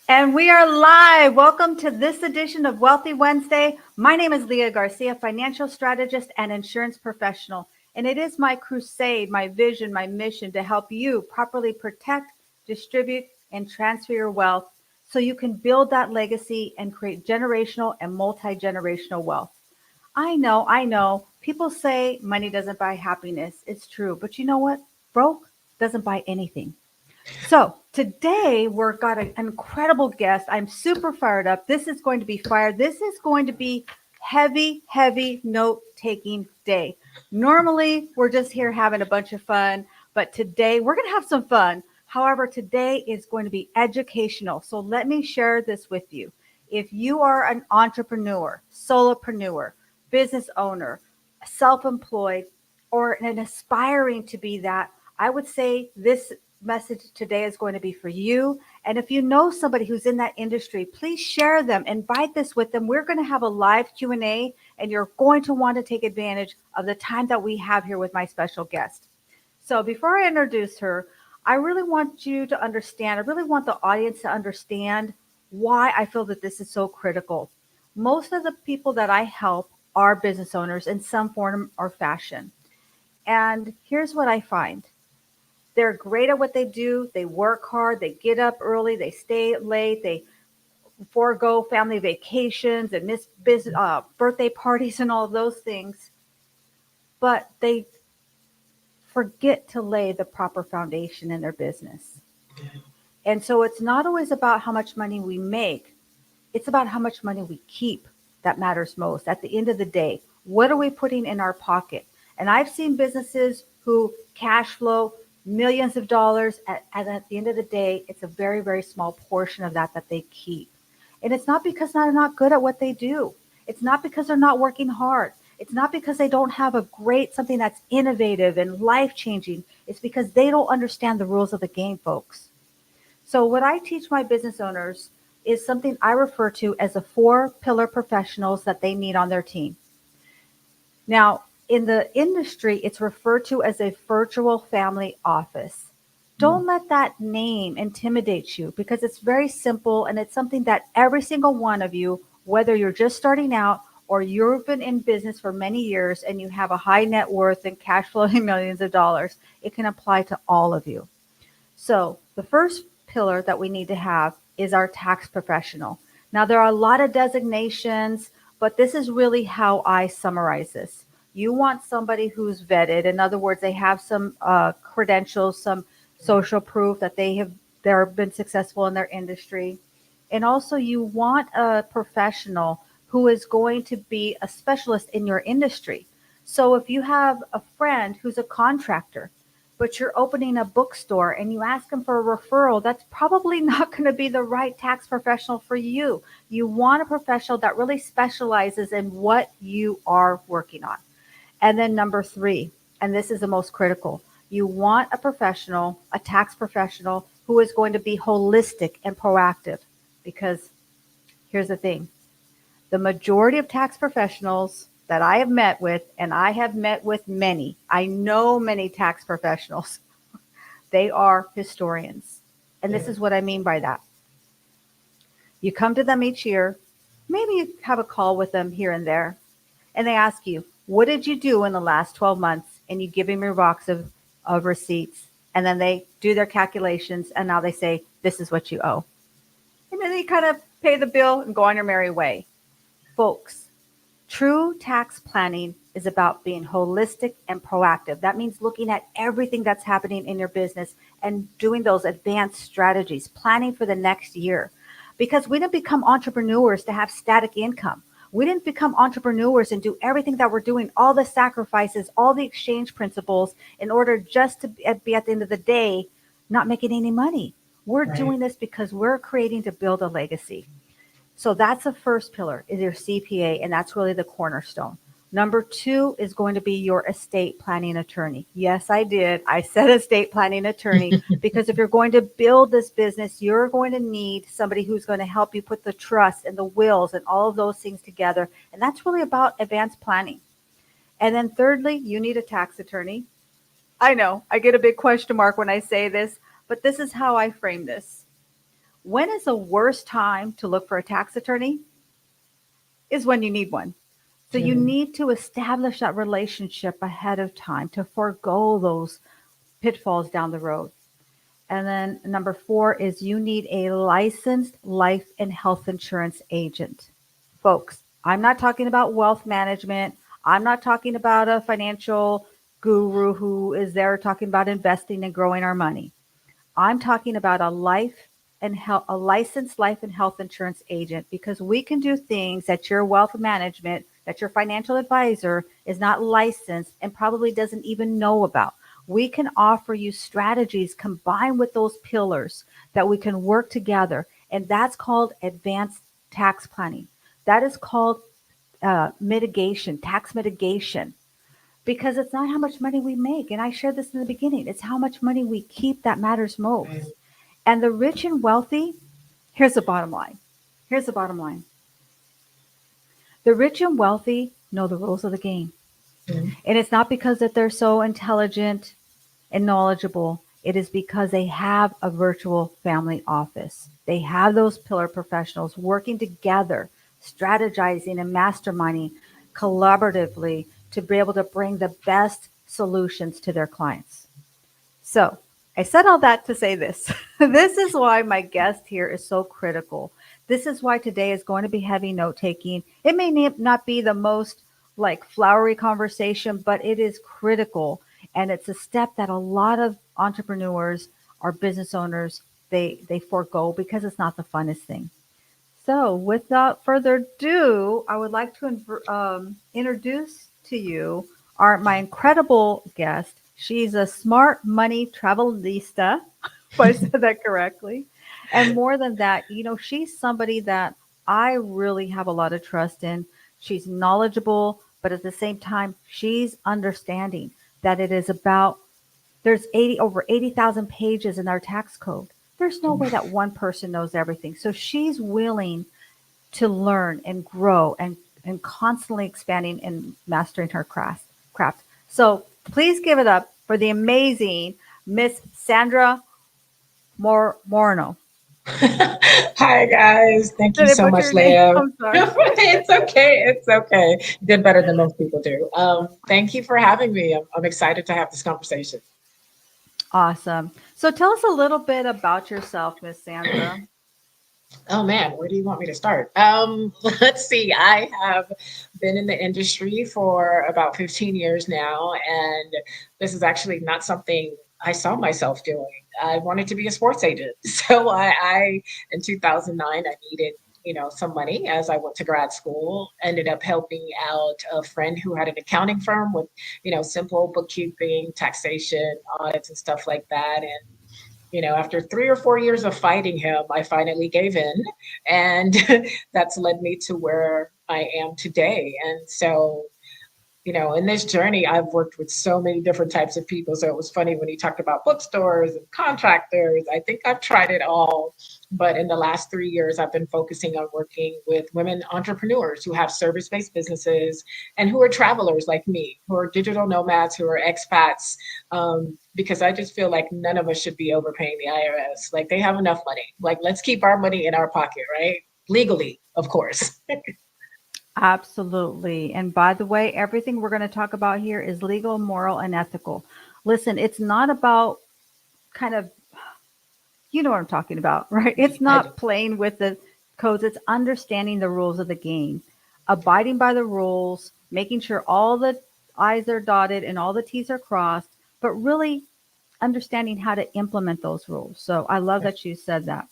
And we are live. Welcome to this edition of Wealthy Wednesday. My name is Leah Garcia, financial strategist and insurance professional. And it is my crusade, my vision, my mission to help you properly protect, distribute, and transfer your wealth so you can build that legacy and create generational and multi-generational wealth. I know. People say money doesn't buy happiness. It's true. But you know what? Broke doesn't buy anything. So today we've got an incredible guest. I'm super fired up. This is going to be fire. This is going to be heavy note taking day. Normally we're just here having a bunch of fun, but today we're going to have some fun. However, today is going to be educational. So let me share this with you. If you are an entrepreneur, solopreneur, business owner, self-employed, or an aspiring to be that, I would say this message today is going to be for you. And if you know somebody who's in that industry, please share them, invite this with them. We're going to have a live Q&A, and you're going to want to take advantage of the time that we have here with my special guest. So before I introduce her, I really want you to understand, I really want the audience to understand why I feel that this is so critical. Most of the people that I help are business owners in some form or fashion. And here's what I find. They're great at what they do. They work hard. They get up early. They stay late. They forego family vacations and miss birthday parties and all of those things. But they forget to lay the proper foundation in their business. And so it's not always about how much money we make. It's about how much money we keep that matters most. At the end of the day, what are we putting in our pocket? And I've seen businesses who cash flow millions of dollars, and at the end of the day, it's a very small portion of that they keep. And it's not because they're not good at what they do. It's not because they're not working hard. It's not because they don't have something that's innovative and life changing. It's because they don't understand the rules of the game, folks. So what I teach my business owners is something I refer to as the 4 pillar professionals that they need on their team. Now, in the industry, it's referred to as a virtual family office. Don't let that name intimidate you, because it's very simple, and it's something that every single one of you, whether you're just starting out or you've been in business for many years and you have a high net worth and cash flowing millions of dollars, it can apply to all of you. So the first pillar that we need to have is our tax professional. Now, there are a lot of designations, but this is really how I summarize this. You want somebody who's vetted. In other words, they have some credentials, some social proof that they've been successful in their industry. And also you want a professional who is going to be a specialist in your industry. So if you have a friend who's a contractor, but you're opening a bookstore and you ask them for a referral, that's probably not going to be the right tax professional for you. You want a professional that really specializes in what you are working on. And then number 3, and this is the most critical, you want a professional, a tax professional, who is going to be holistic and proactive. Because here's the thing, the majority of tax professionals that I have met with, and I have met with many, I know many tax professionals, they are historians. And this is what I mean by that. You come to them each year, maybe you have a call with them here and there, and they ask you, what did you do in the last 12 months? And you give them your box of receipts. And then they do their calculations, and now they say, this is what you owe. And then you kind of pay the bill and go on your merry way. Folks, true tax planning is about being holistic and proactive. That means looking at everything that's happening in your business and doing those advanced strategies, planning for the next year. Because we didn't become entrepreneurs to have static income. We didn't become entrepreneurs and do everything that we're doing, all the sacrifices, all the exchange principles, in order just to be at the end of the day not making any money. We're doing this because we're creating to build a legacy. So that's the first pillar, is your CPA, and that's really the cornerstone. Number 2 is going to be your estate planning attorney. Yes, I did. I said estate planning attorney because if you're going to build this business, you're going to need somebody who's going to help you put the trust and the wills and all of those things together. And that's really about advanced planning. And then thirdly, you need a tax attorney. I know I get a big question mark when I say this, but this is how I frame this. When is the worst time to look for a tax attorney? Is when you need one. So you Mhm. need to establish that relationship ahead of time to forego those pitfalls down the road. And then number 4 is you need a licensed life and health insurance agent. Folks, I'm not talking about wealth management. I'm not talking about a financial guru who is there talking about investing and growing our money. I'm talking about a licensed life and health insurance agent, because we can do things that your wealth management, that your financial advisor is not licensed and probably doesn't even know about. We can offer you strategies combined with those pillars that we can work together. And that's called advanced tax planning. That is called mitigation, tax mitigation, because it's not how much money we make. And I shared this in the beginning. It's how much money we keep that matters Right. most. And the rich and wealthy, here's the bottom line. Here's the bottom line. The rich and wealthy know the rules of the game. Mhm. And it's not because that they're so intelligent and knowledgeable. It is because they have a virtual family office. They have those pillar professionals working together, strategizing and masterminding collaboratively to be able to bring the best solutions to their clients. So I said all that to say this. This is why my guest here is so critical. This is why today is going to be heavy note taking. It may not be the most like flowery conversation, but it is critical. And it's a step that a lot of entrepreneurs or business owners, they forego because it's not the funnest thing. So without further ado, I would like to introduce to you my incredible guest. She's a smart money travelista, if I said that correctly. And more than that, she's somebody that I really have a lot of trust in. She's knowledgeable, but at the same time, she's understanding that it is about there's 80 over 80,000 pages in our tax code. There's no way that one person knows everything. So she's willing to learn and grow and constantly expanding and mastering her craft. So please give it up for the amazing Miss Sandra Moreno. Hi guys, thank you Did I so butcher much, your name? Leah. I'm sorry. It's okay. It's okay. You did better than most people do. Thank you for having me. I'm excited to have this conversation. Awesome. So tell us a little bit about yourself, Miss Sandra. Oh man, where do you want me to start? Let's see. I have been in the industry for about 15 years now, and this is actually not something I saw myself doing. I wanted to be a sports agent. So I in 2009, I needed, some money as I went to grad school, ended up helping out a friend who had an accounting firm with, simple bookkeeping, taxation, audits, and stuff like that. And after 3 or 4 years of fighting him, I finally gave in. And that's led me to where I am today. And so, in this journey, I've worked with so many different types of people. So it was funny when you talked about bookstores and contractors. I think I've tried it all. But in the last 3 years, I've been focusing on working with women entrepreneurs who have service based businesses and who are travelers like me, who are digital nomads, who are expats. Because I just feel like none of us should be overpaying the IRS. Like they have enough money. Like let's keep our money in our pocket, right? Legally, of course. Absolutely. And by the way, everything we're going to talk about here is legal, moral, and ethical. Listen, it's not about kind of you know what I'm talking about, right? It's I do. not playing with the codes, it's understanding the rules of the game, abiding by the rules, making sure all the I's are dotted and all the T's are crossed, but really understanding how to implement those rules. So I love that you said that.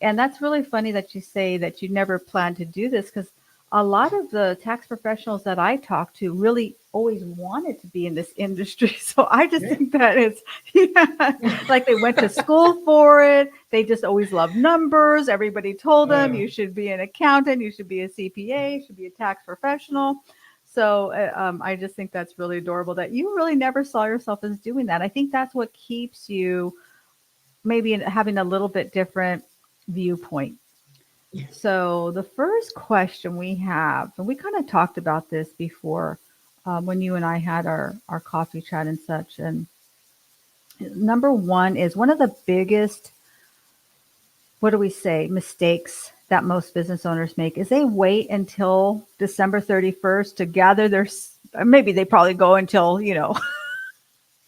And that's really funny that you say that you never planned to do this, because a lot of the tax professionals that I talk to really always wanted to be in this industry. So I just Yeah. think that it's yeah, like they went to school for it. They just always loved numbers. Everybody told them Uh, you should be an accountant, you should be a CPA, you should be a tax professional. So I just think that's really adorable that you really never saw yourself as doing that. I think that's what keeps you maybe having a little bit different viewpoint. So the first question we have, and we kind of talked about this before when you and I had our coffee chat and such. And number one is one of the biggest what do we say, mistakes that most business owners make is they wait until December 31st to gather maybe they probably go until,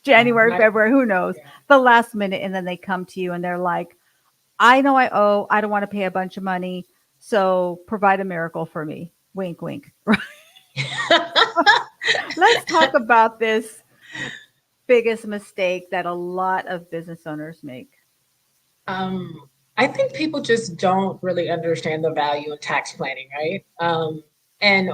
January, Not, February, who knows, yeah. the last minute. And then they come to you and they're like, I know I don't want to pay a bunch of money. So provide a miracle for me. Wink, wink. Let's talk about this biggest mistake that a lot of business owners make. I think people just don't really understand the value of tax planning, right? And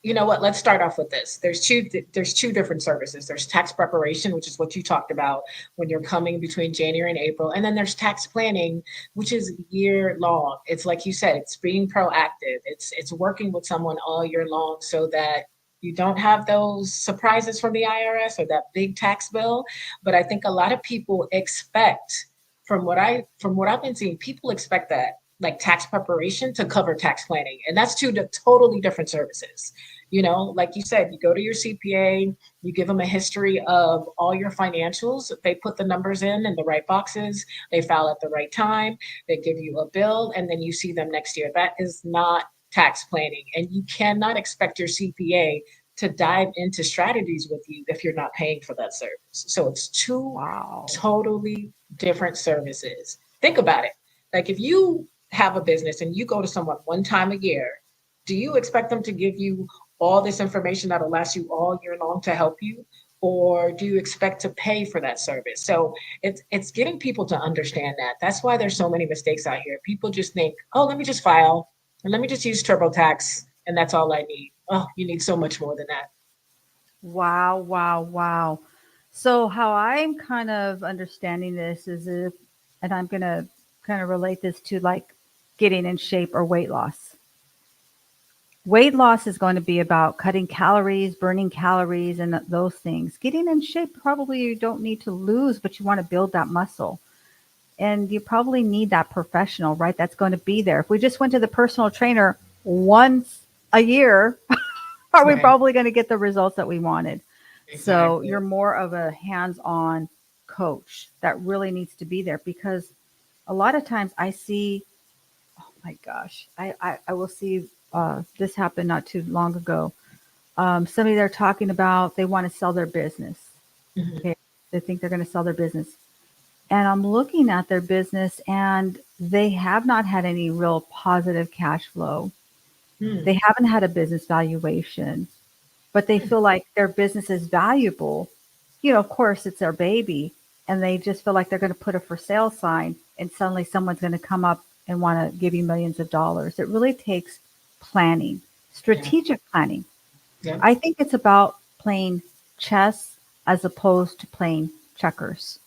you know what? Let's start off with this. There's two different services. There's tax preparation, which is what you talked about when you're coming between January and April, and then there's tax planning, which is year long. It's like you said, it's being proactive. It's working with someone all year long so that you don't have those surprises from the IRS or that big tax bill. But I think a lot of people expect, from what I've been seeing, people expect that like tax preparation to cover tax planning, and that's two totally different services. Like you said, you go to your CPA, you give them a history of all your financials. They put the numbers in the right boxes, they file at the right time, they give you a bill, and then you see them next year. That is not tax planning. And you cannot expect your CPA to dive into strategies with you if you're not paying for that service. So it's two Wow. totally different services. Think about it. Like if you have a business and you go to someone one time a year, do you expect them to give you all this information that'll last you all year long to help you? Or do you expect to pay for that service? So it's getting people to understand that. That's why there's so many mistakes out here. People just think, oh, let me just file and let me just use TurboTax and that's all I need. Oh, you need so much more than that. Wow, wow, wow. So how I'm kind of understanding this is and I'm going to kind of relate this to like getting in shape or weight loss. Weight loss is going to be about cutting calories, burning calories, and those things. Getting in shape, probably you don't need to lose, but you want to build that muscle. And you probably need that professional, right? That's going to be there. If we just went to the personal trainer once a year, are we Right. probably going to get the results that we wanted? So Exactly. you're more of a hands-on coach that really needs to be there because a lot of times I see, oh my gosh, I will see this happened not too long ago. Somebody they're talking about, they want to sell their business. Mhm. Okay. They think they're going to sell their business. And I'm looking at their business and they have not had any real positive cash flow. Hmm. They haven't had a business valuation, but they Hmm. feel like their business is valuable. Of course, it's their baby, and they just feel like they're going to put a for sale sign, and suddenly someone's going to come up and want to give you millions of dollars. It really takes planning, Yeah. strategic planning. Yeah. I think it's about playing chess as opposed to playing checkers.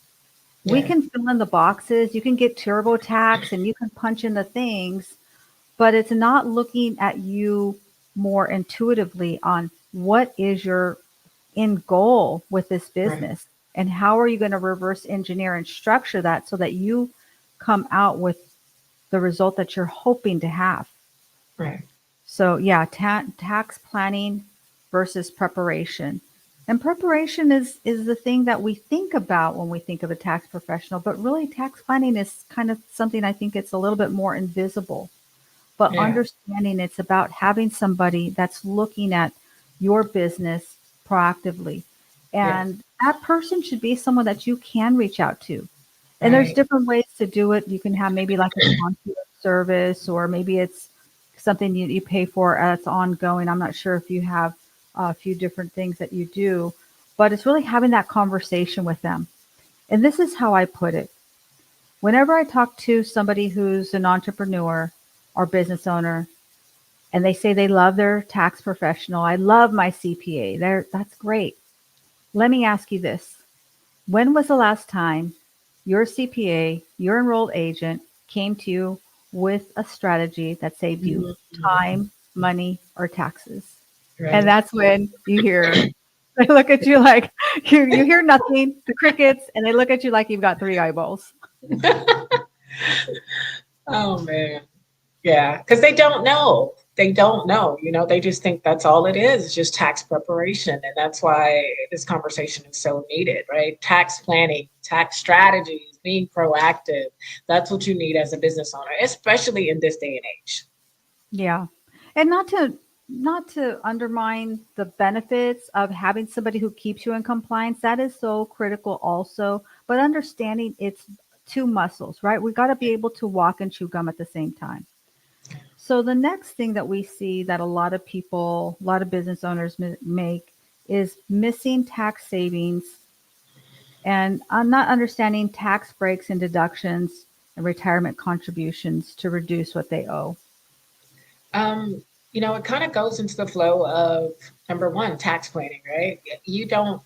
We Yeah. can fill in the boxes, you can get TurboTax, and you can punch in the things, but it's not looking at you more intuitively on what is your end goal with this Right. business and how are you going to reverse engineer and structure that so that you come out with the result that you're hoping to have. Right. So yeah, tax planning versus preparation. And preparation is the thing that we think about when we think of a tax professional, but really tax planning is kind of something I think it's a little bit more invisible. But Yeah. understanding it's about having somebody that's looking at your business proactively. Yes. And that person should be someone that you can reach out to. And there's Right. different ways to do it. You can have maybe like a concierge service, or maybe it's something you pay for as ongoing. I'm not sure if you have a few different things that you do, but it's really having that conversation with them. And this is how I put it. Whenever I talk to somebody who's an entrepreneur or business owner, and they say they love their tax professional, I love my CPA. That's great. Let me ask you this. When was the last time your CPA, your enrolled agent, came to you with a strategy that saved you Mhm. time, money, or taxes? And Right. that's when you hear, they look at you like you hear nothing, the crickets, and they look at you like you've got three eyeballs. Oh man. Yeah, because they don't know. they don't know, they just think that's all it is just tax preparation. And that's why this conversation is so needed, right? Tax planning, tax strategies, being proactive. That's what you need as a business owner, especially in this day and age. Yeah. And not to undermine the benefits of having somebody who keeps you in compliance. That is so critical also, but understanding it's two muscles, right? We got to be able to walk and chew gum at the same time. So the next thing that we see that a lot of people, a lot of business owners make is missing tax savings and not understanding tax breaks and deductions and retirement contributions to reduce what they owe. Um, it kind of goes into the flow of number one, tax planning, right? You don't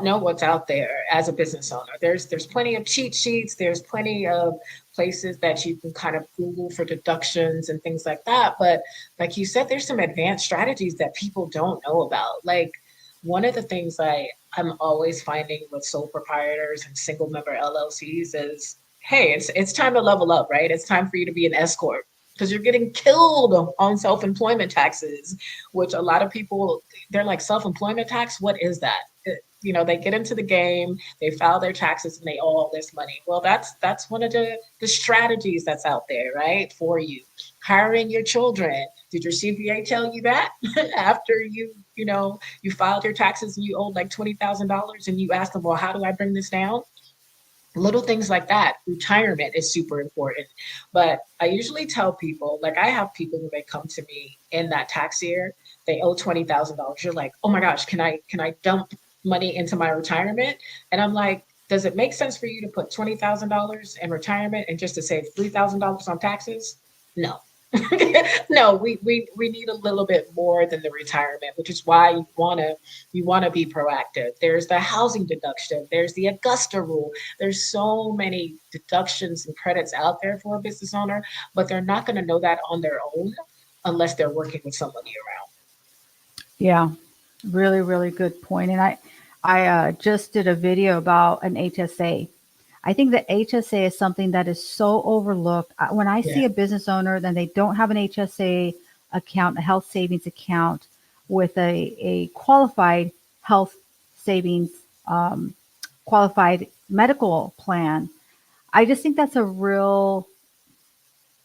know what's out there as a business owner. There's plenty of cheat sheets, there's plenty of places that you can kind of Google for deductions and things like that. But like you said, there's some advanced strategies that people don't know about. Like one of the things I'm always finding with sole proprietors and single member LLCs is, hey, it's time to level up, right? It's time for you to be an S corp because you're getting killed on self-employment taxes, which a lot of people, they're like, self-employment tax, what is that? They get into the game, they file their taxes, and they owe all this money. Well, that's one of the strategies that's out there, right, for you. Hiring your children. Did your CPA tell you that after you filed your taxes and you owed like $20,000 and you asked them, well, how do I bring this down? Little things like that. Retirement is super important. But I usually tell people, like I have people when they come to me in that tax year, they owe $20,000. You're like, oh my gosh, can I dump money into my retirement? And I'm like, does it make sense for you to put $20,000 in retirement and just to save $3,000 on taxes? No. No, we need a little bit more than the retirement, which is why you wanna be proactive. There's the housing deduction, there's the Augusta rule. There's so many deductions and credits out there for a business owner, but they're not going to know that on their own unless they're working with somebody around. Yeah, really, really good point. And I just did a video about an HSA. I think the HSA is something that is so overlooked. When I see Yeah, a business owner, then they don't have an HSA account, a health savings account with a qualified health savings, um, qualified medical plan. I just think that's a real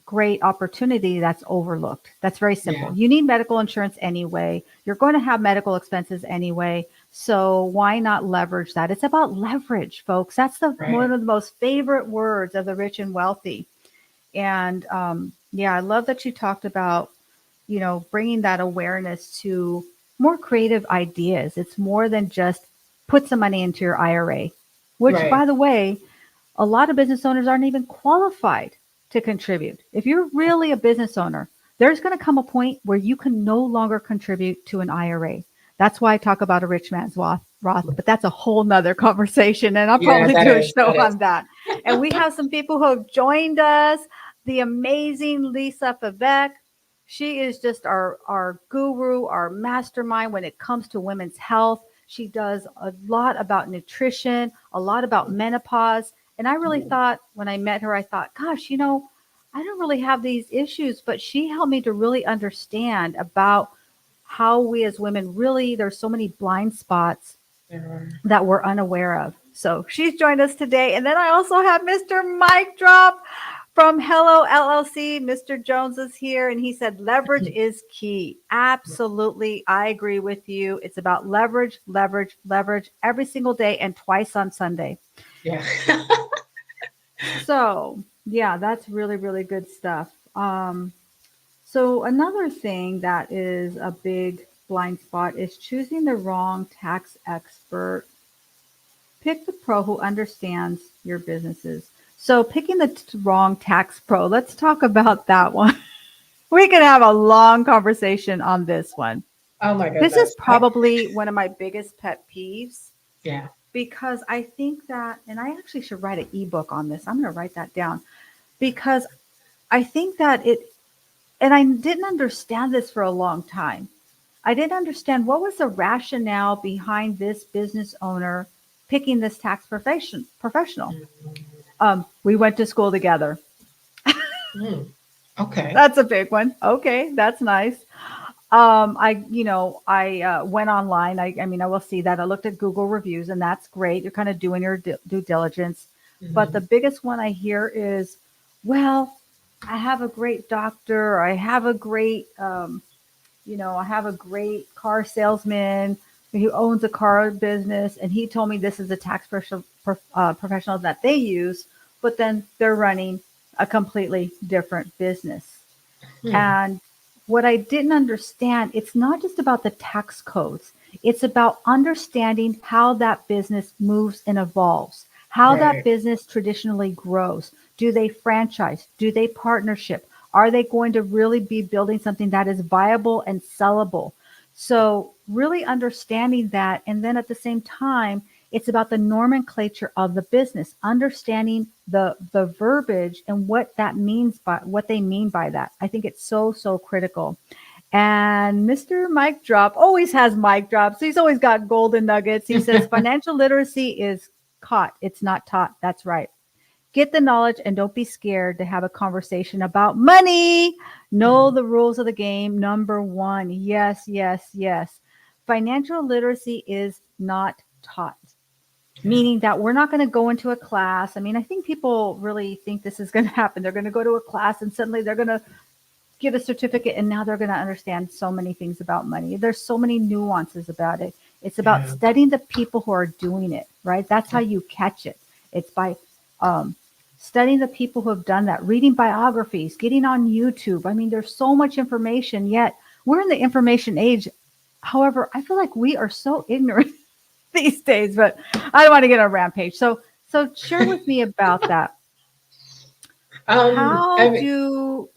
great opportunity that's overlooked. That's very simple. yeah, You need medical insurance anyway. You're going to have medical expenses anyway. So why not leverage that? It's about leverage, folks. That's the one right, of the most favorite words of the rich and wealthy. And yeah, I love that you talked about, bringing that awareness to more creative ideas. It's more than just put some money into your IRA, which, right. by the way, a lot of business owners aren't even qualified to contribute. If you're really a business owner, there's going to come a point where you can no longer contribute to an IRA. That's why I talk about a rich man's Roth, but that's a whole nother conversation. And I'll Yeah, probably that do a is, show that is. on that. And we have some people who have joined us. The amazing Lisa Favec. She is just our guru, our mastermind when it comes to women's health. She does a lot about nutrition, a lot about menopause. And I really thought when I met her, I thought, gosh, I don't really have these issues, but she helped me to really understand about how we as women really, there's so many blind spots Yeah. that we're unaware of. So she's joined us today. And then I also have Mr. Mike Drop from Hello LLC. Mr. Jones is here and he said leverage is key. Absolutely. I agree with you. It's about leverage, leverage, leverage every single day and twice on Sunday. Yeah. So, yeah, that's really, really good stuff. So another thing that is a big blind spot is choosing the wrong tax expert. Pick the pro who understands your businesses. So picking the wrong tax pro, let's talk about that one. We can have a long conversation on this one. Oh my This is goodness. probably one of my biggest pet peeves Yeah. because I think that, and I actually should write an ebook on this. I'm going to write that down because I think that and I didn't understand this for a long time. I didn't understand what was the rationale behind this business owner picking this tax professional. Mm, We went to school together. mm. Okay. That's a big one. Okay, that's nice. I went online. I mean, I will see that. I looked at Google reviews, and that's great. You're kind of doing your due diligence. But the Mhm. biggest one I hear is, well, I have a great doctor, or I have a great, I have a great car salesman who owns a car business, and he told me this is a professional that they use, but then they're running a completely different business. Hmm. And what I didn't understand, it's not just about the tax codes. It's about understanding how that business moves and evolves, how that Right. business traditionally grows. Do they franchise? Do they partnership? Are they going to really be building something that is viable and sellable? So, really understanding that. And then at the same time, it's about the nomenclature of the business, understanding the verbiage and what that means by what they mean by that. I think it's so critical. And Mr. Mike Drop always has mic drops. He's always got golden nuggets. He says financial literacy is caught, it's not taught. That's right. Get the knowledge and don't be scared to have a conversation about money. Know Mhm. the rules of the game. Number one. Yes, yes, yes. Financial literacy is not taught, Yeah. meaning that we're not going to go into a class. I mean, I think people really think this is going to happen. They're going to go to a class and suddenly they're going to get a certificate and now they're going to understand so many things about money. There's so many nuances about it. It's about Yeah. studying the people who are doing it, right? That's how Yeah. you catch it. It's by um, studying the people who have done that, reading biographies, getting on YouTube. I mean, there's so much information, yet we're in the information age. However, I feel like we are so ignorant these days, but I don't want to get on a rampage. So share with me about that. I How mean, do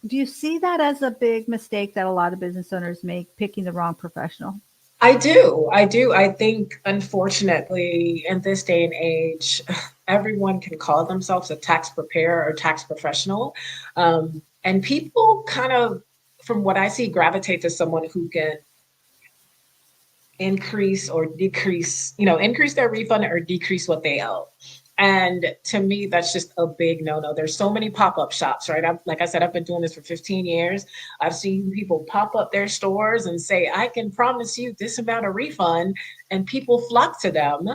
you see that as a big mistake that a lot of business owners make, picking the wrong professional? I do. I do. I think, unfortunately, in this day and age, everyone can call themselves a tax preparer or tax professional. And people kind of, from what I see, gravitate to someone who can increase or decrease, increase their refund or decrease what they owe. And to me, that's just a big no-no. There's so many pop-up shops, right? Like I said, I've been doing this for 15 years. I've seen people pop up their stores and say, I can promise you this amount of refund, and people flock to them.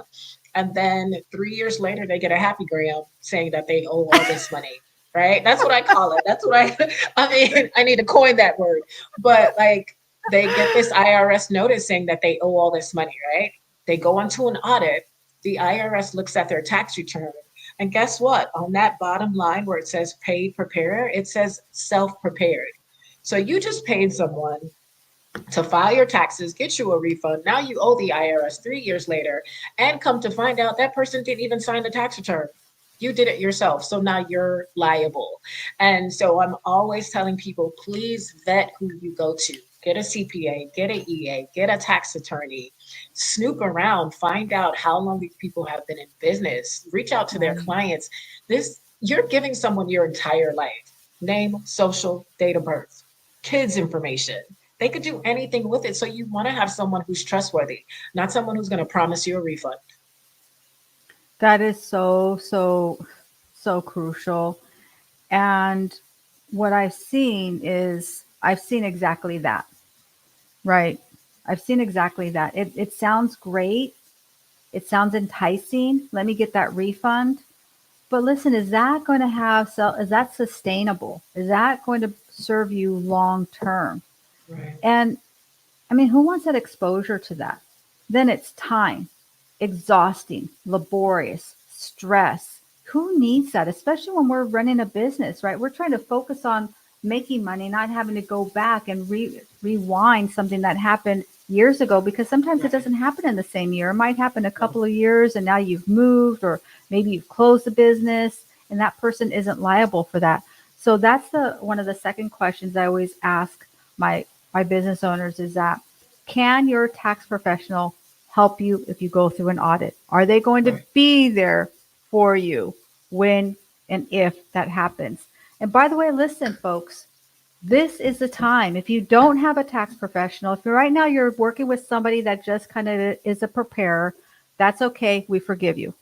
And then 3 years later, they get a happy gram saying that they owe all this money, right? That's what I call it. That's what I mean, I need to coin that word. But like, they get this IRS notice saying that they owe all this money, right? They go onto an audit. The IRS looks at their tax return. And guess what? On that bottom line where it says paid preparer, it says self prepared. So you just paid someone to file your taxes, get you a refund. Now you owe the IRS 3 years later, and come to find out that person didn't even sign the tax return. You did it yourself. So now you're liable. And so I'm always telling people, please vet who you go to. Get a CPA, get an EA, get a tax attorney, snoop around, find out how long these people have been in business, reach out to their Right. clients. This, you're giving someone your entire life: name, social, date of birth, kids information. They could do anything with it. So you want to have someone who's trustworthy, not someone who's going to promise you a refund. That is so crucial. And what I've seen exactly that. Right. I've seen exactly that. It sounds great. It sounds enticing. Let me get that refund. But listen, is that going to is that sustainable? Is that going to serve you long term? Right. And I mean, who wants that exposure to that? Then it's time, exhausting, laborious, stress. Who needs that? Especially when we're running a business, right? We're trying to focus on making money, not having to go back and rewind something that happened years ago, because sometimes it Right. doesn't happen in the same year. It might happen a No. couple of years and now you've moved, or maybe you've closed the business and that person isn't liable for that. So that's the one of the second questions I always ask my business owners is that, can your tax professional help you if you go through an audit? Are they going to Right. be there for you when and if that happens? And by the way, listen, folks, this is the time. If you don't have a tax professional, if you're right now you're working with somebody that just kind of is a preparer, that's okay. We forgive you.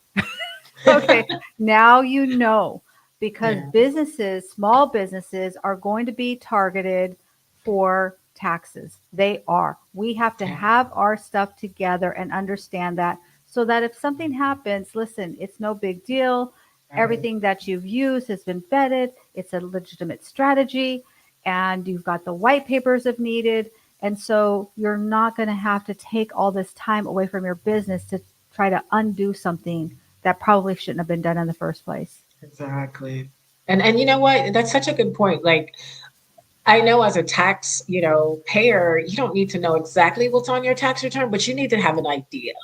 Okay. Now you know. because Yeah. businesses, small businesses, are going to be targeted for taxes. They are. We have to Yeah. have our stuff together and understand that, so that if something happens, listen, it's no big deal. Right. Everything that you've used has been vetted. It's a legitimate strategy, and you've got the white papers if needed. And so you're not going to have to take all this time away from your business to try to undo something that probably shouldn't have been done in the first place. Exactly. And you know what? That's such a good point. Like, I know as a tax, payer, you don't need to know exactly what's on your tax return, but you need to have an idea,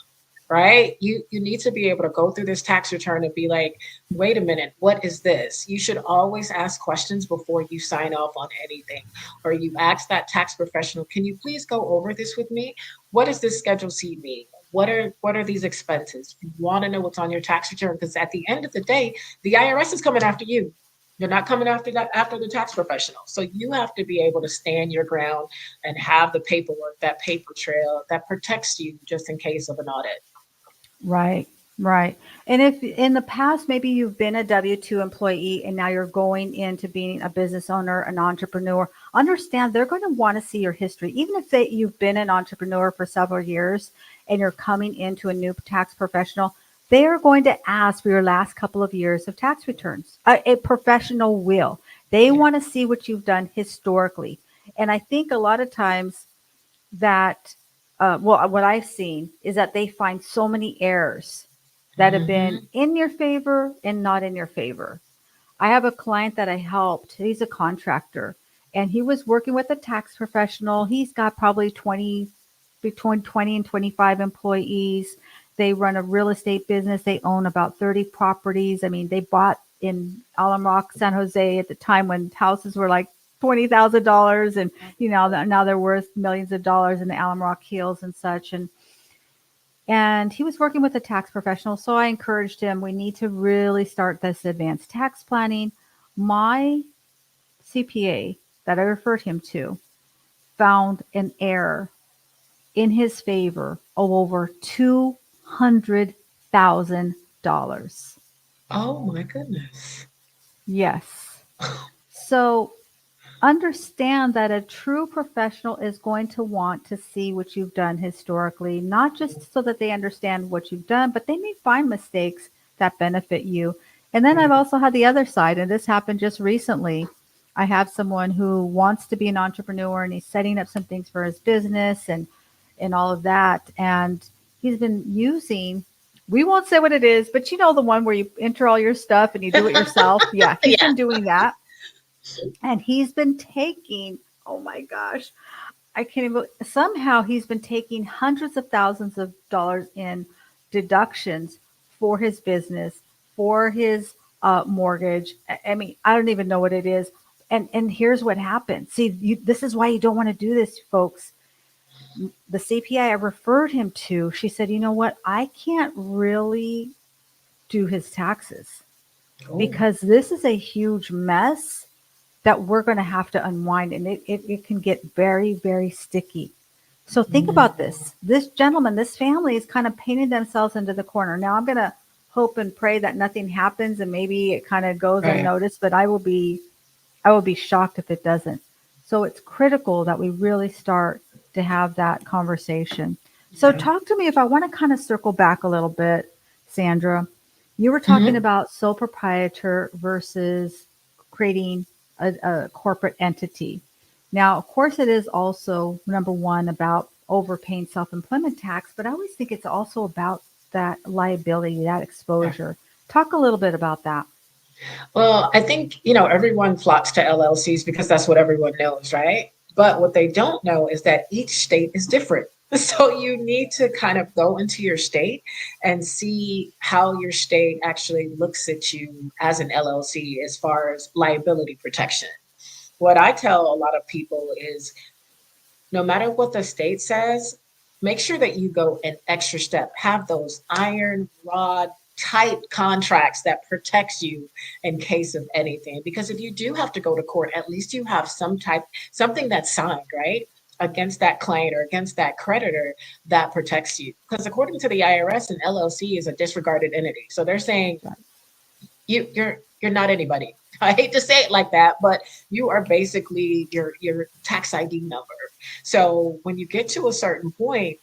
right? You need to be able to go through this tax return and be like, wait a minute, what is this? You should always ask questions before you sign off on anything. Or you ask that tax professional, can you please go over this with me? What does this Schedule C mean? What are these expenses? You want to know what's on your tax return, because at the end of the day, the IRS is coming after you. They're not coming after the tax professional. So you have to be able to stand your ground and have the paperwork, that paper trail that protects you just in case of an audit. Right, right. And if in the past maybe you've been a W-2 employee and now you're going into being a business owner, an entrepreneur, understand they're going to want to see your history. Even if you've been an entrepreneur for several years and you're coming into a new tax professional, they are going to ask for your last couple of years of tax returns. A professional will. They Yeah. want to see what you've done historically. And I think a lot of times that, well, what I've seen is that they find so many errors that have been Hmm. in your favor and not in your favor. I have a client that I helped. He's a contractor and he was working with a tax professional. He's got probably between 20 and 25 employees. They run a real estate business. They own about 30 properties. I mean, they bought in Alum Rock, San Jose at the time when houses were like $20,000, and now they're worth millions of dollars in the Alum Rock Hills and such. And he was working with a tax professional, so I encouraged him. We need to really start this advanced tax planning. My CPA that I referred him to found an error in his favor of over $200,000. Oh my goodness. Yes. So understand that a true professional is going to want to see what you've done historically, not just so that they understand what you've done, but they may find mistakes that benefit you. And then I've Right. also had the other side, and this happened just recently. I have someone who wants to be an entrepreneur and he's setting up some things for his business and all of that. And he's been using, we won't say what it is, but you know the one where you enter all your stuff and you do it yourself. Yeah, he's Yeah. been doing that. And he's been taking, oh my gosh, I can't even, somehow he's been taking hundreds of thousands of dollars in deductions for his business, for his mortgage. I mean, I don't even know what it is. And here's what happened. See, this is why you don't want to do this, folks. The CPA I referred him to, she said, you know what? I can't really do his taxes Oh. because this is a huge mess that we're going to have to unwind, and it can get very, very sticky. So think about Mm. this. This gentleman, this family is kind of painting themselves into the corner. Now I'm going to hope and pray that nothing happens and maybe it kind of goes Right. unnoticed, but I will be shocked if it doesn't. So it's critical that we really start to have that conversation. So Yeah. talk to me, if I want to kind of circle back a little bit, Sandra. You were talking Hmm. about sole proprietor versus creating a corporate entity. Now, of course, it is also number one about overpaying self-employment tax, but I always think it's also about that liability, that Yeah. exposure. Talk a little bit about that. Well, I think, everyone flocks to LLCs because that's what everyone knows, right? But what they don't know is that each state is different. So you need to kind of go into your state and see how your state actually looks at you as an LLC as far as liability protection. What I tell a lot of people is no matter what the state says, make sure that you go an extra step. Have those iron rod tight contracts that protects you in case of anything. Because if you do have to go to court, at least you have something that's signed, right? Against that client or against that creditor that protects you. Because according to the IRS, an LLC is a disregarded entity. So they're saying you're you're not anybody. I hate to say it like that, but you are basically your tax ID number. So when you get to a certain point,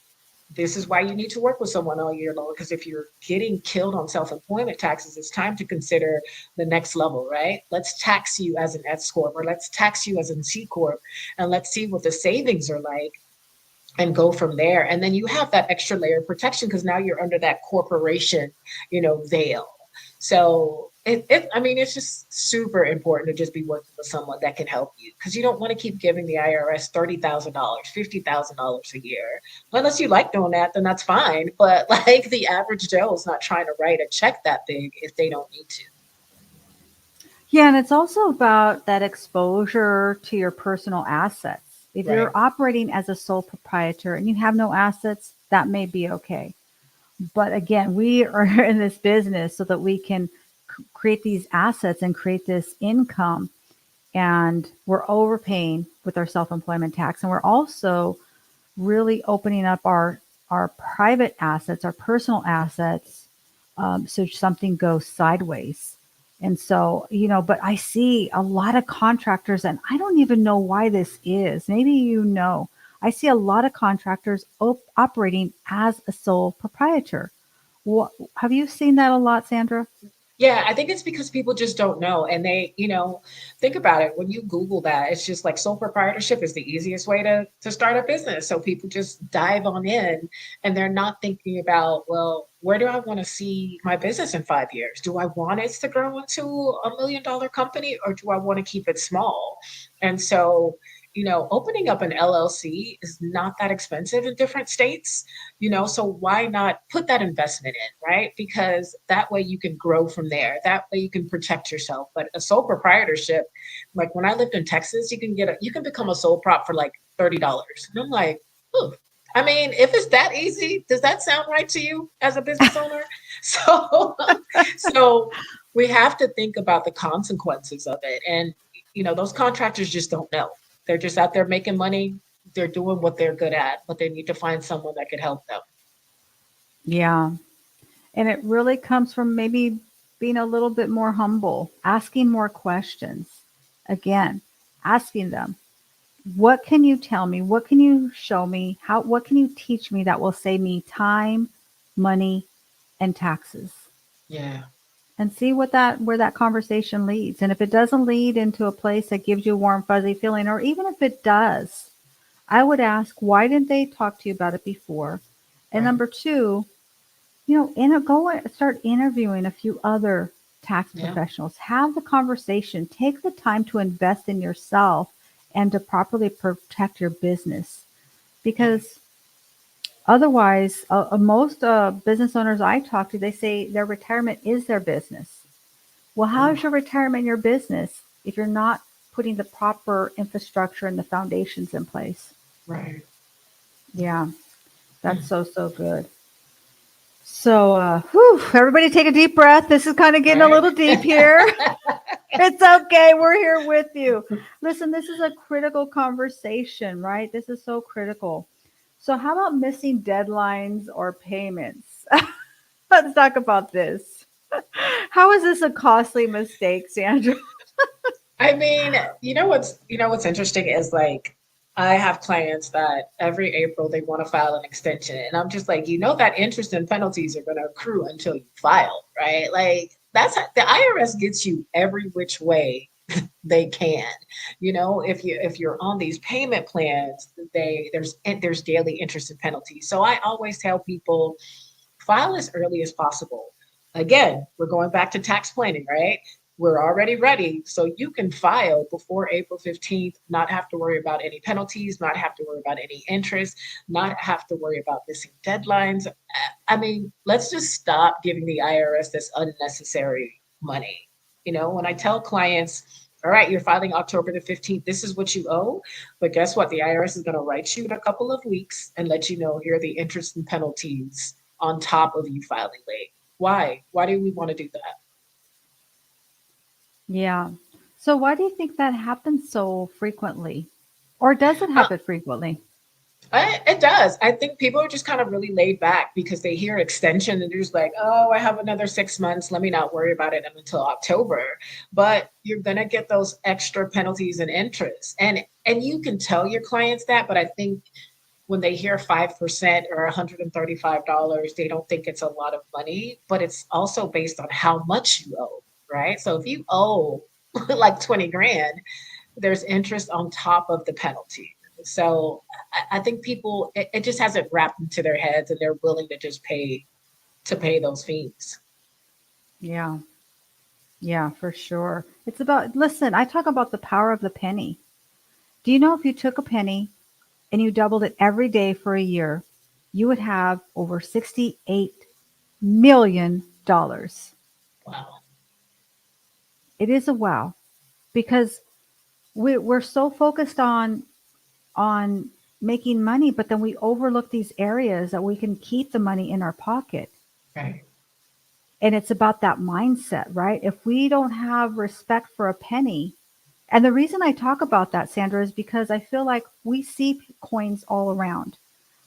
this is why you need to work with someone all year long. Because if you're getting killed on self-employment taxes, it's time to consider the next level, right? Let's tax you as an S corp, or let's tax you as a C corp, and let's see what the savings are like and go from there. And then you have that extra layer of protection because now you're under that corporation, veil. So I mean, it's just super important to just be working with someone that can help you because you don't want to keep giving the IRS $30,000, $50,000 a year. Unless you like doing that, then that's fine. But like the average Joe is not trying to write a check that big if they don't need to. Yeah, and it's also about that exposure to your personal assets. If Right. you're operating as a sole proprietor and you have no assets, that may be okay. But again, we are in this business so that we can create these assets and create this income. And we're overpaying with our self-employment tax. And we're also really opening up our private assets, our personal assets, so something goes sideways. And so, but I see a lot of contractors, and I don't even know why this is. Maybe I see a lot of contractors operating as a sole proprietor. Have you seen that a lot, Sandra? Yeah, I think it's because people just don't know. And they, think about it. When you Google that, it's just like sole proprietorship is the easiest way to start a business. So people just dive on in and they're not thinking about, well, where do I want to see my business in 5 years? Do I want it to grow into $1 million company or do I want to keep it small? And so, opening up an LLC is not that expensive in different states, so why not put that investment in, right? Because that way you can grow from there. That way you can protect yourself. But a sole proprietorship, like when I lived in Texas, you can become a sole prop for like $30. And I'm like, ooh. I mean, if it's that easy, does that sound right to you as a business owner? So, so we have to think about the consequences of it. And, those contractors just don't know. They're just out there making money. They're doing what they're good at, but they need to find someone that can help them. Yeah. And it really comes from maybe being a little bit more humble, asking more questions. Again, asking them, what can you tell me? What can you show me? What can you teach me that will save me time, money, and taxes? Yeah. And see where that conversation leads. And if it doesn't lead into a place that gives you a warm, fuzzy feeling, or even if it does, I would ask, why didn't they talk to you about it before? And Right. number two, start interviewing a few other tax Yeah. professionals. Have the conversation. Take the time to invest in yourself and to properly protect your business. Yeah. Because otherwise, most business owners I talk to, they say their retirement is their business. Well, how is Ooh. your retirement your business if you're not putting the proper infrastructure and the foundations in place? Right. Yeah, that's Mm. so good. So, everybody take a deep breath. This is kind of getting a Right. little deep here. It's okay. We're here with you. Listen, this is a critical conversation, right? This is so critical. So, how about missing deadlines or payments? Let's talk about this. How is this a costly mistake, Sandra? I mean, what's interesting is like I have clients that every April they want to file an extension. And I'm just like, that interest and penalties are gonna accrue until you file, right? Like the IRS gets you every which way they can. If you're on these payment plans, there's daily interest and penalties. So I always tell people file as early as possible. Again, we're going back to tax planning, right? We're already ready. So you can file before April 15th, not have to worry about any penalties, not have to worry about any interest, not have to worry about missing deadlines. I mean, let's just stop giving the IRS this unnecessary money. When I tell clients, all right, you're filing October the 15th, this is what you owe. But guess what? The IRS is going to write you in a couple of weeks and let you know here are the interest and penalties on top of you filing late. Why? Why do we want to do that? Yeah. So, why do you think that happens so frequently? Or does it Uh, happen frequently? It does. I think people are just kind of really laid back because they hear extension and they're just like, oh, I have another 6 months. Let me not worry about it until October. But you're gonna get those extra penalties and interest. And you can tell your clients that, but I think when they hear 5% or $135, they don't think it's a lot of money, but it's also based on how much you owe, right? So if you owe like 20 grand, there's interest on top of the penalty. So I think people, it just hasn't wrapped into their heads and they're willing to just pay those fees. Yeah. Yeah, for sure. It's about, listen, I talk about the power of the penny. Do you know if you took a penny and you doubled it every day for a year, you would have over $68 million. dollars. Wow. It is a wow because we're so focused on making money, but then we overlook these areas that we can keep the money in our pocket. Right. And it's about that mindset, right? If we don't have respect for a penny, and the reason I talk about that, Sandra, is because I feel like we see coins all around.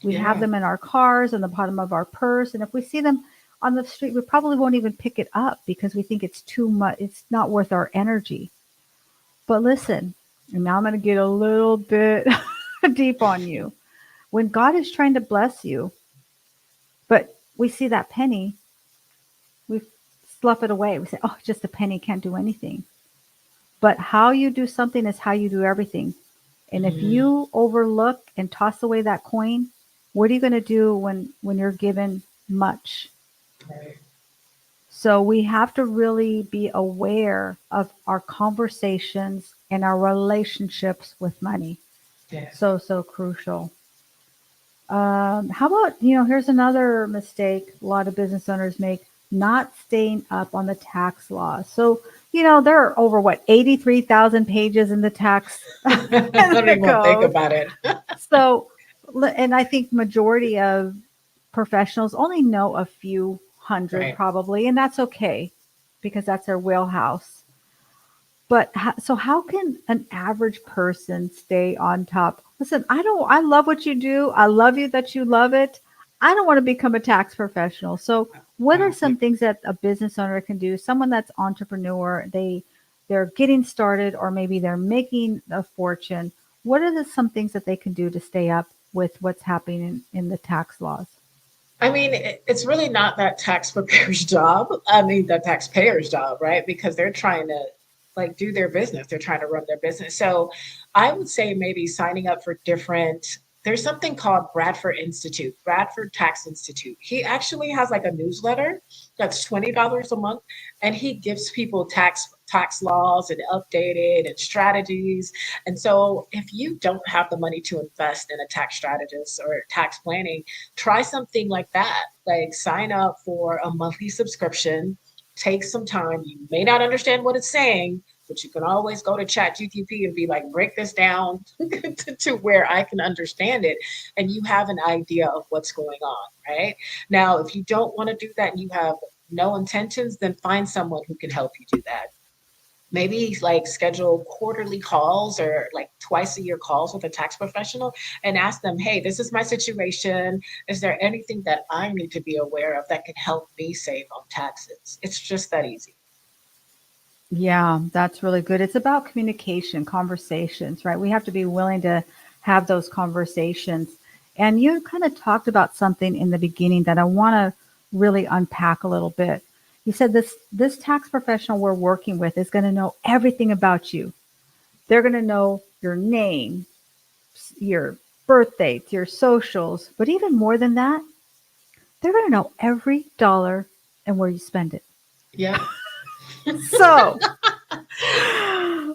We have Yeah. them in our cars, in the bottom of our purse. And if we see them on the street, we probably won't even pick it up because we think it's too much. It's not worth our energy. But listen, and now I'm going to get a little bit deep on you. When God is trying to bless you, but we see that penny, we slough it away. We say, oh, just a penny can't do anything. But how you do something is how you do everything. And if Mhm. you overlook and toss away that coin, what are you going to do when you're given much? Right. So we have to really be aware of our conversations and our relationships with money. Yeah. So, so crucial. How about, here's another mistake a lot of business owners make, not staying up on the tax law. So, there are over what, 83,000 pages in the tax I in don't the even want to think code. about it. So, and I think majority of professionals only know a few hundred Right. probably, and that's okay because that's their wheelhouse. But so how can an average person stay on top? Listen, I love what you do. I love you that you love it. I don't want to become a tax professional. So what are Wow. some things that a business owner can do? Someone that's entrepreneur, they're getting started or maybe they're making a fortune. What are some things that they can do to stay up with what's happening in the tax laws? I mean, it's really not that tax preparer's job. I mean, the taxpayer's job, right? Because they're trying to like do their business. They're trying to run their business. So I would say maybe signing up for different, there's something called Bradford Institute, Bradford Tax Institute. He actually has like a newsletter that's $20 a month, and he gives people tax laws and updated and strategies. And so if you don't have the money to invest in a tax strategist or tax planning, try something like that. Like sign up for a monthly subscription, take some time. You may not understand what it's saying, but you can always go to Chat GTP and be like, break this down to where I can understand it. And you have an idea of what's going on, right? Now, if you don't want to do that and you have no intentions, then find someone who can help you do that. Maybe like schedule quarterly calls or like twice a year calls with a tax professional and ask them, hey, this is my situation. Is there anything that I need to be aware of that can help me save on taxes? It's just that easy. Yeah, that's really good. It's about communication, conversations, right? We have to be willing to have those conversations. And you kind of talked about something in the beginning that I want to really unpack a little bit. You said this tax professional we're working with is going to know everything about you. They're going to know your name, your birth dates, your socials, but even more than that, they're going to know every dollar and where you spend it. Yep. So,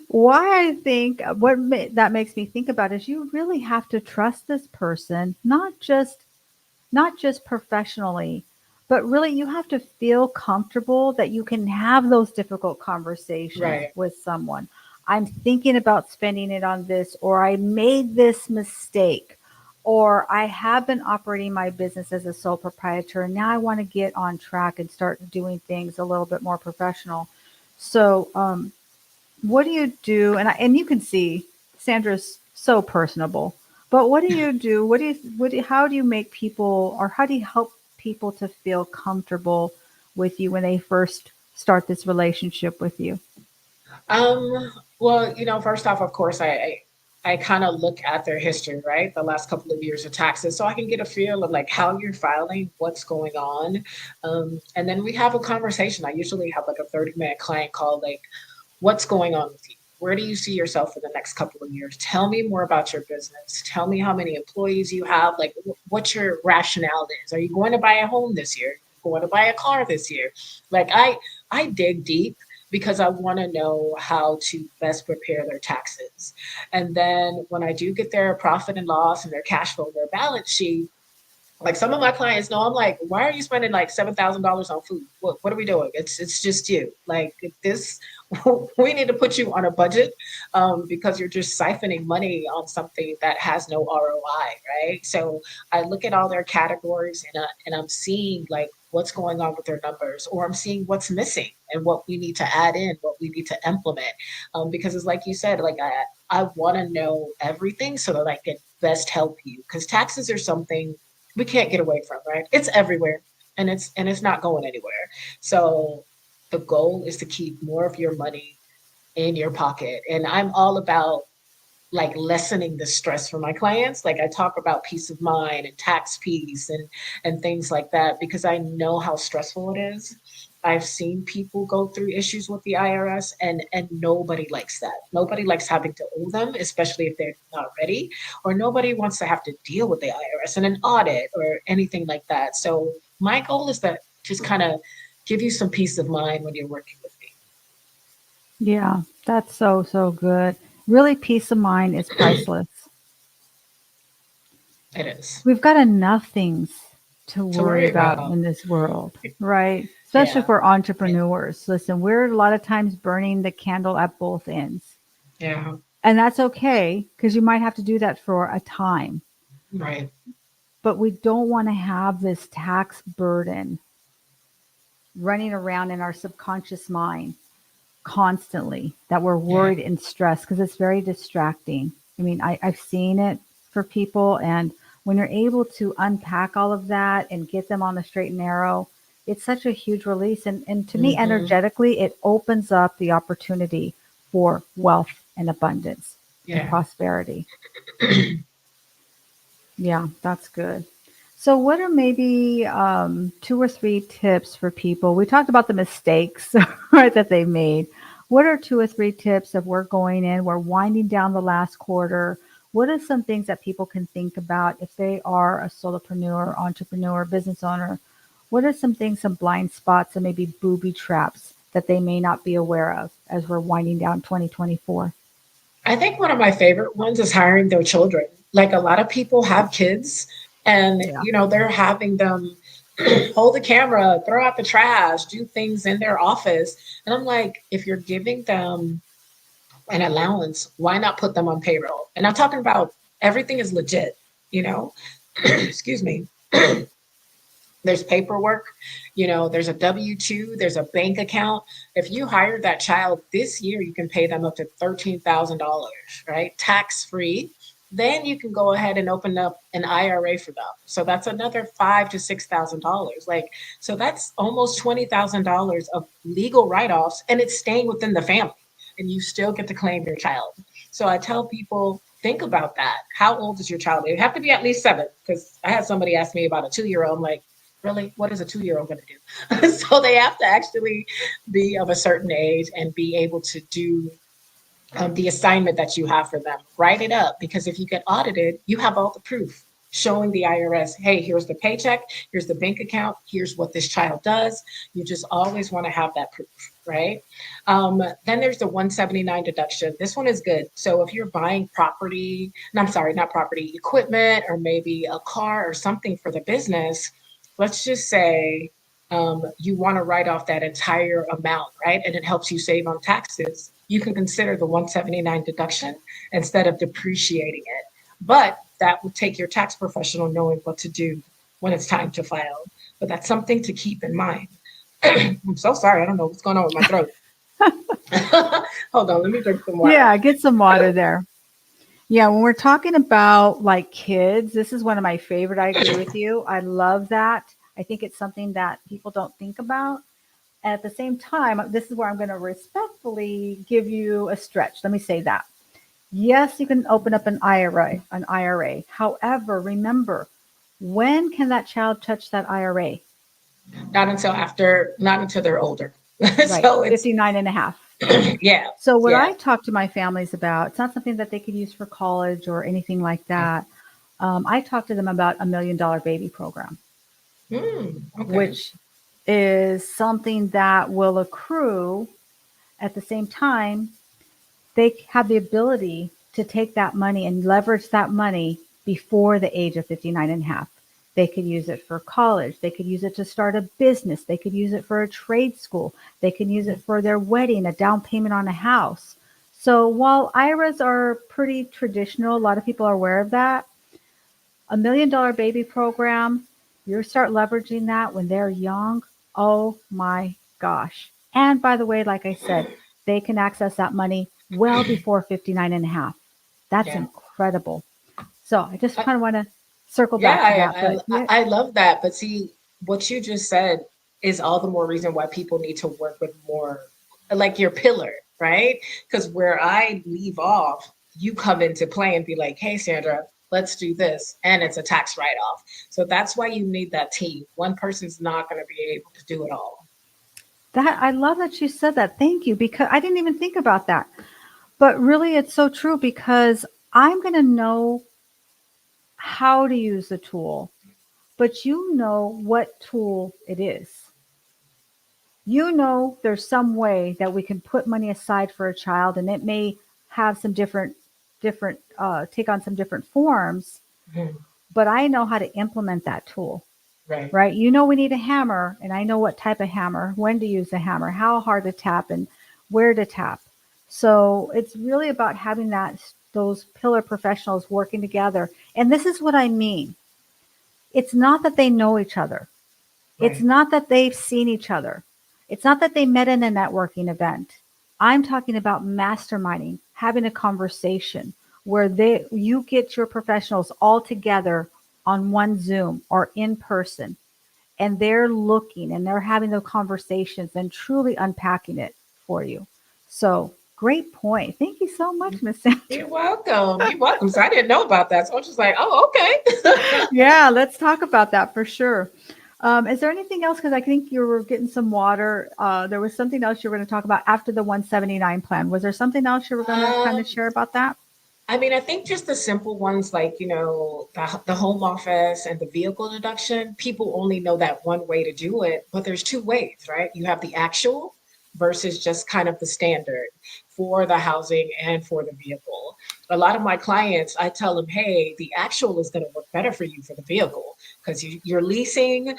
why I think that makes me think about is you really have to trust this person, not just professionally, but really you have to feel comfortable that you can have those difficult conversations Right. with someone. I'm thinking about spending it on this, or I made this mistake, or I have been operating my business as a sole proprietor and now I want to get on track and start doing things a little bit more professional. So, what do you do? And you can see Sandra's so personable. But what do you do? How do you make people, or how do you help people to feel comfortable with you when they first start this relationship with you? Well, first off, of course, I kind of look at their history, right? The last couple of years of taxes, so I can get a feel of like how you're filing, what's going on. And then we have a conversation. I usually have like a 30-minute client call, like, what's going on with you? Where do you see yourself in the next couple of years? Tell me more about your business. Tell me how many employees you have. Like, what your rationale is. Are you going to buy a home this year? Going to buy a car this year? Like, I dig deep because I want to know how to best prepare their taxes. And then when I do get their profit and loss and their cash flow, their balance sheet, like some of my clients know, I'm like, why are you spending like $7,000 on food? What are we doing? It's just you. Like this, we need to put you on a budget because you're just siphoning money on something that has no ROI, right? So I look at all their categories and I'm seeing like what's going on with their numbers, or I'm seeing what's missing and what we need to add in, what we need to implement. Because it's like you said, like I want to know everything so that I can best help you, because taxes are something we can't get away from, right? It's everywhere and it's not going anywhere. So the goal is to keep more of your money in your pocket. And I'm all about like lessening the stress for my clients. Like I talk about peace of mind and tax peace and things like that because I know how stressful it is. I've seen people go through issues with the IRS and nobody likes that. Nobody likes having to owe them, especially if they're not ready, or nobody wants to have to deal with the IRS and an audit or anything like that. So my goal is to just kind of give you some peace of mind when you're working with Yeah, that's so, so good. Really, peace of mind is me. priceless. It is. We've got enough things to To worry worry about about. in this world, right? Especially Yeah. for Yeah. entrepreneurs. Listen, we're a lot of times burning the candle at both ends. Yeah. And that's okay because you might have to do that for a time. Right. But we don't want to have this tax burden running around in our subconscious mind constantly that we're Yeah. worried and stressed because it's very distracting. I mean, I've seen it for people, and when you're able to unpack all of that and get them on the straight and narrow, it's such a huge release. And to me, Hmm. energetically, it opens up the opportunity for wealth and abundance and Yeah. prosperity. Yeah, that's good. So, what are maybe two or three tips for people? We talked about the mistakes, right, that they made. What are two or three tips if we're going in, we're winding down the last quarter? What are some things that people can think about if they are a solopreneur, entrepreneur, business owner? What are some things, some blind spots, and maybe booby traps that they may not be aware of as we're winding down 2024? I think one of my favorite ones is hiring their children. Like a lot of people have kids and Yeah. they're having them hold the camera, throw out the trash, do things in their office. And I'm like, if you're giving them an allowance, why not put them on payroll? And I'm talking about everything is legit, you know? Excuse me. There's paperwork, there's a W-2, there's a bank account. If you hire that child this year, you can pay them up to $13,000, right? Tax free. Then you can go ahead and open up an IRA for them. So that's another $5,000 to $6,000. Like, so that's almost $20,000 of legal write-offs, and it's staying within the family, and you still get to claim your child. So I tell people, think about that. How old is your child? They have to be at least 7, because I had somebody ask me about a 2-year-old. I'm like, really, what is a 2-year-old going to do? So they have to actually be of a certain age and be able to do the assignment that you have for them. Write it up, because if you get audited, you have all the proof showing the IRS, hey, here's the paycheck, here's the bank account, here's what this child does. You just always want to have that proof, right? Then there's the 179 deduction. This one is good. So if you're buying property, and I'm sorry, not property, equipment, or maybe a car or something for the business, let's just say you want to write off that entire amount, right? And it helps you save on taxes. You can consider the 179 deduction instead of depreciating it. But that would take your tax professional knowing what to do when it's time to file. But that's something to keep in mind. I'm so sorry. I don't know what's going on with my throat. Hold on. Let me drink some water. Yeah, get some water there. Yeah, when we're talking about like kids, this is one of my favorite. I agree with you. I love that. I think it's something that people don't think about. And at the same time, this is where I'm going to respectfully give you a stretch. Let me say that. Yes, you can open up an IRA, an IRA. However, remember, when can that child touch that IRA? Not until they're older. Right, So it's 59 and a half. yeah, So what yeah. I talk to my families about, it's not something that they could use for college or anything like that. I talk to them about $1 million baby program, Okay. which is something that will accrue at the same time. They have the ability to take that money and leverage that money before the age of 59 and a half. They could use it for college. They could use it to start a business. They could use it for a trade school. They can use it for their wedding, a down payment on a house. So while IRAs are pretty traditional, a lot of people are aware of that. $1 million baby program, you start leveraging that when they're young. Oh my gosh. And by the way, like I said, they can access that money well before 59 and a half. That's Yeah. incredible. So I just I, kind of want to circle yeah, back to that. But yeah, I love that. But see, what you just said is all the more reason why people need to work with more, like your pillar, right? Because where I leave off, you come into play and be like, hey, Sandra, let's do this. And it's a tax write off. So that's why you need that team. One person's not going to be able to do it all. that I love that you said that. Thank you, because I didn't even think about that. But really, it's so true because I'm going to know how to use the tool, but you know what tool it is. You know there's some way that we can put money aside for a child, and it may have some different take on some different forms, Mhm. but I know how to implement that tool. Right. Right, you know we need a hammer, and I know what type of hammer, when to use the hammer, how hard to tap, and where to tap. So it's really about having that those pillar professionals working together. And this is what I mean. It's not that they know each other. It's Right. not that they've seen each other. It's not that they met in a networking event. I'm talking about masterminding, having a conversation where you get your professionals all together on one Zoom or in person, and they're looking and they're having the conversations and truly unpacking it for you. So great point. Thank you so much, Miss Sandra. You're welcome. You're welcome. So I didn't know about that. So I was just like, oh, okay. Yeah, let's talk about that for sure. Is there anything else? Because I think you were getting some water. There was something else you were going to talk about after the 179 plan. Was there something else you were going to kind of um, share about that? I mean, I think just the simple ones like, the home office and the vehicle deduction, people only know that one way to do it, but there's two ways, right? You have the actual versus just kind of the standard for the housing and for the vehicle. A lot of my clients, I tell them, hey, the actual is going to work better for you for the vehicle because you're leasing,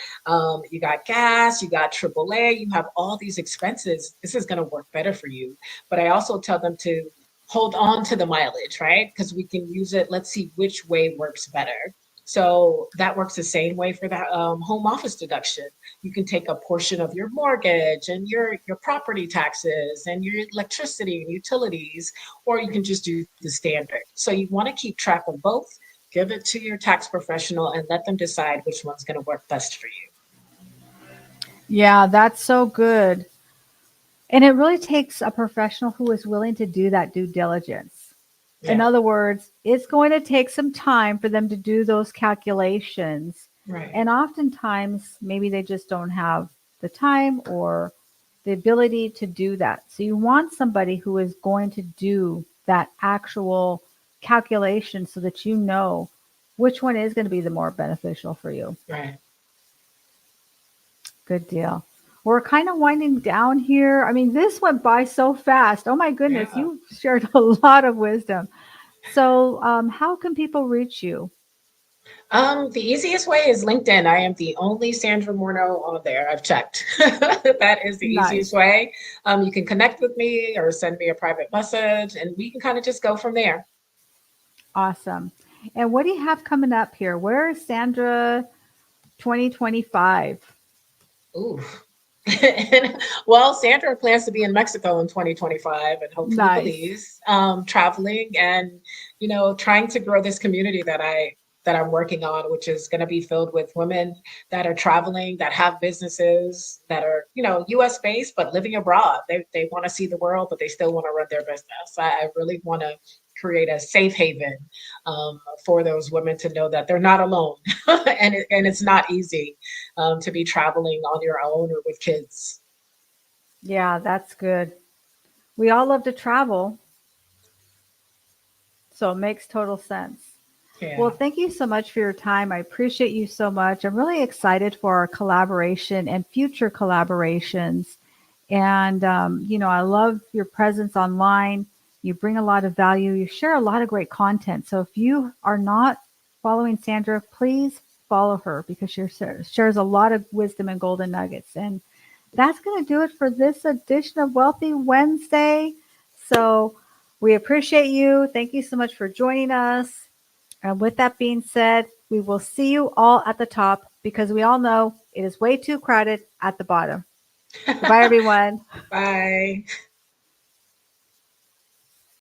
you got gas, you got AAA, you have all these expenses. This is going to work better for you. But I also tell them to hold on to the mileage, right? Because we can use it. Let's see which way works better. So that works the same way for the home office deduction. You can take a portion of your mortgage and your property taxes and your electricity and utilities, or you can just do the standard. So you want to keep track of both. Give it to your tax professional and let them decide which one's going to work best for you. Yeah, that's so good. And it really takes a professional who is willing to do that due diligence. In Yeah, other words, it's going to take some time for them to do those calculations. right, And oftentimes, maybe they just don't have the time or the ability to do that. So you want somebody who is going to do that actual calculation so that you know which one is going to be the more beneficial for you. right. Good deal. We're kind of winding down here. I mean, this went by so fast. Oh my goodness, Yeah. you shared a lot of wisdom. So, how can people reach you? The easiest way is LinkedIn. I am the only Sandra Morno on there. I've checked. That is the easiest Nice. way. You can connect with me or send me a private message, and we can kind of just go from there. Awesome. And what do you have coming up here? Where is Sandra 2025? Ooh. Well, Sandra plans to be in Mexico in 2025 and hopefully Nice. Belize, traveling and, trying to grow this community that I'm working on, which is going to be filled with women that are traveling, that have businesses that are, US based, but living abroad. They want to see the world, but they still want to run their business. I really want to create a safe haven for those women to know that they're not alone and it's not easy to be traveling on your own or with kids. Yeah, that's good. We all love to travel, so it makes total sense. Well, Yeah. thank you so much for your time. I appreciate you so much. I'm really excited for our collaboration and future collaborations. And, I love your presence online. You bring a lot of value. You share a lot of great content. So if you are not following Sandra, please follow her because she shares a lot of wisdom and golden nuggets. And that's going to do it for this edition of Wealthy Wednesday. So we appreciate you. Thank you so much for joining us. And with that being said, we will see you all at the top because we all know it is way too crowded at the bottom. Goodbye, everyone. Bye.